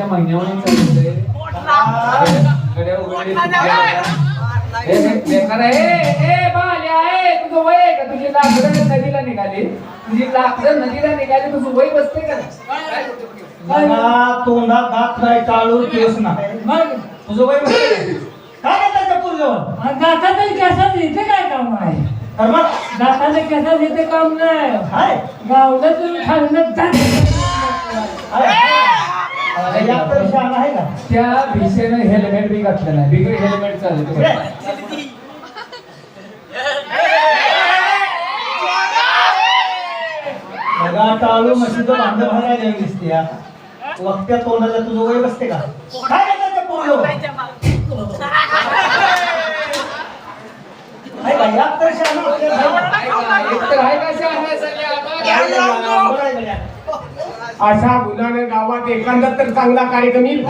महिन्याच्या महिन्यावर चाललंय गड्या उघडले बेकार आहे. ए बाल्या आहे तुझं वय आहे का? तुझी लाकडं नदीला निघाली, तुझी लाकडं नदीला निघाली, तुझं वय बसते का? तोंडात दात नाही, टाळू केस नाही, मग तुझं वय बसते काय करताय पूर्जवळ? दाताच्या केसात इथे काय काम आहे? दाताच्या केसात इथे काम नाही. गावलं तुम्ही खाल्लं आहे का? त्या भिसेनं हेल्मेट बी घातलं नाही, बिगर हेल्मेट चालत. टाळू मशीचं भांड भरायला दिसते. वक्त्या तोंडाला तुझं वय बसते का? काय करताय पूर्जवळ? अशा गुन्हाने गावात एखादा तर चांगला कार्यक्रम येईल.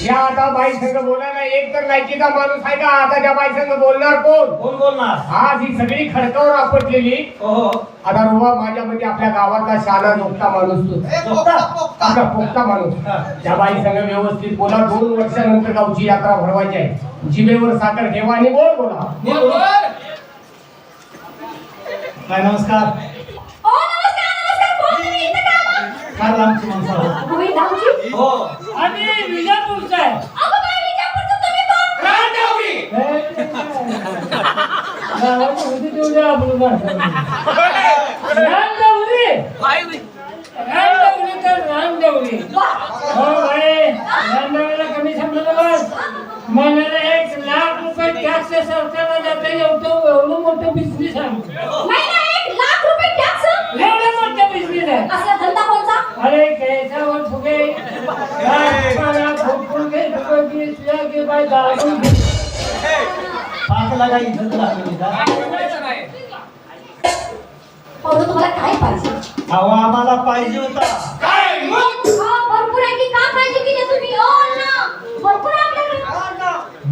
या आता बाई संघ बोलायला एक तर लायकीचा माणूस आहे का? आता त्या बाई संघ बोलणार कोण? कोण बोलणार? आज ही सगळी खडकावर आपटलेली. आता रोबा माझ्या मध्ये आपल्या गावातला शाला जोगता माणूस तो आपला पोक्ता माणूस. त्या बाई संघ व्यवस्थित बोला. 2 वर्षानंतर गावची यात्रा भरवायची आहे. जिभेवर साखर ठेवा आणि बोला. काय नमस्कार. फार लांबची माणसं. हो आम्ही विजापूरचा आहे. कमी समजलं मला 1 लाख रुपये टॅक्स सरकारला जाते. एवढं मोठं बिझनेस आहे. एवढं मोठं बिझनेस आहे. अरे कैसावर फुगे बाय दारू 5 लाख इज्जत लागली. तुम्हाला काय पाहिजे? हवा आम्हाला पाहिजे होता. काय भरपूर आहे की का पाहिजे की नाही तुम्ही? भरपूर आपल्याकडे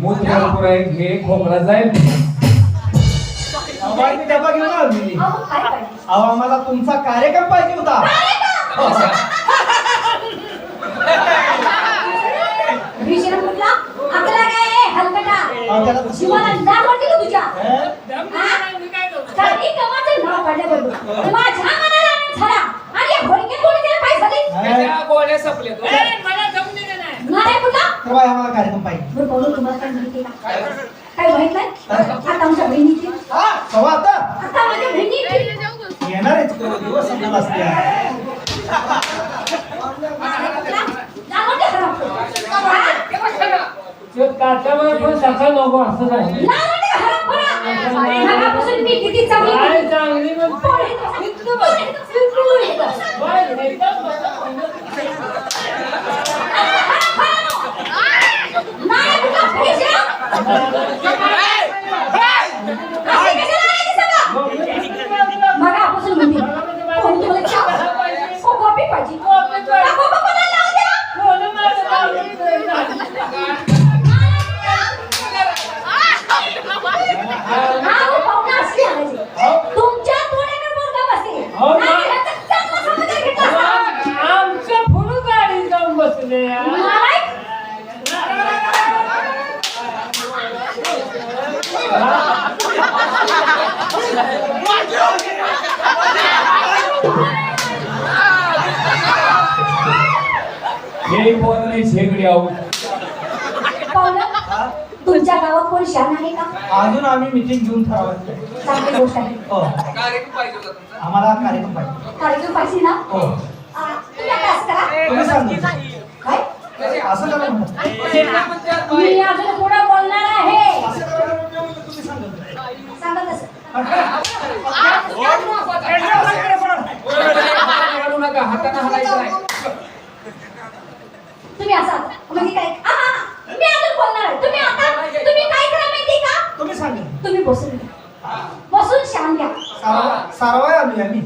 मूत भरपूर आहे. हे खोकला जाईल. डबा घेऊन आली. काय पाहिजे? आम्हाला तुमचा कार्यक्रम पाहिजे होता. भीषण कुठला? आपला काय हलकटा शिवाला दार वाटते का तुझ्या? कधी कमाचं नाव काढल्याबरोबर माझ्या मनाला झाला. आणि या घोडक्यात कोणी काय झाले? त्या गोळ्या संपल्या. मला जमून दिलं नाही. नाही कुठला? तेव्हा आम्हाला कार्यक्रम पाहिजे. बरं बोलू. तुम्हाला काय माहिती का? काय माहित नाही? आता आमच्या बहिणीची तेव्हा आता माझ्या बहिणीची येणार आहे दिवस समजा असते. काचावर पण सखा नको असं नाही. मी किती चांगली चांगली मगापासून म्हणते कॉपी पाहिजे. तुमच्या तोंडाकडे मुलगा बसते. आमच्या फुल गाडी जाऊन बसले. हे बोलणे शेगडी आऊट. तुमच्या गावात कोण शान आहे का? अजून आम्ही मीटिंग घेऊन ठरवायचं. चांगली गोष्ट आहे. कार्यक्रम पाहिजे होता तुमचा. आम्हाला कार्यक्रम पाहिजे. कार्यक्रम पाहिजे ना? हो तुम्ही आता असं करा. तुम्ही सांगा. काय असं करा म्हणतात. मी अजून पुढे बोलणार आहे. असं करा म्हणून तुम्ही सांगा. सांगा तसं. नका हाताने हलायचं नाही. तुम्ही असं म्हणजे काय? मी अजून बोलणार आहे. तुम्ही काय करा माहिती का? तुम्ही सांगा. तुम्ही बसून घ्या. बसून शान घ्या. सारवाय आम्ही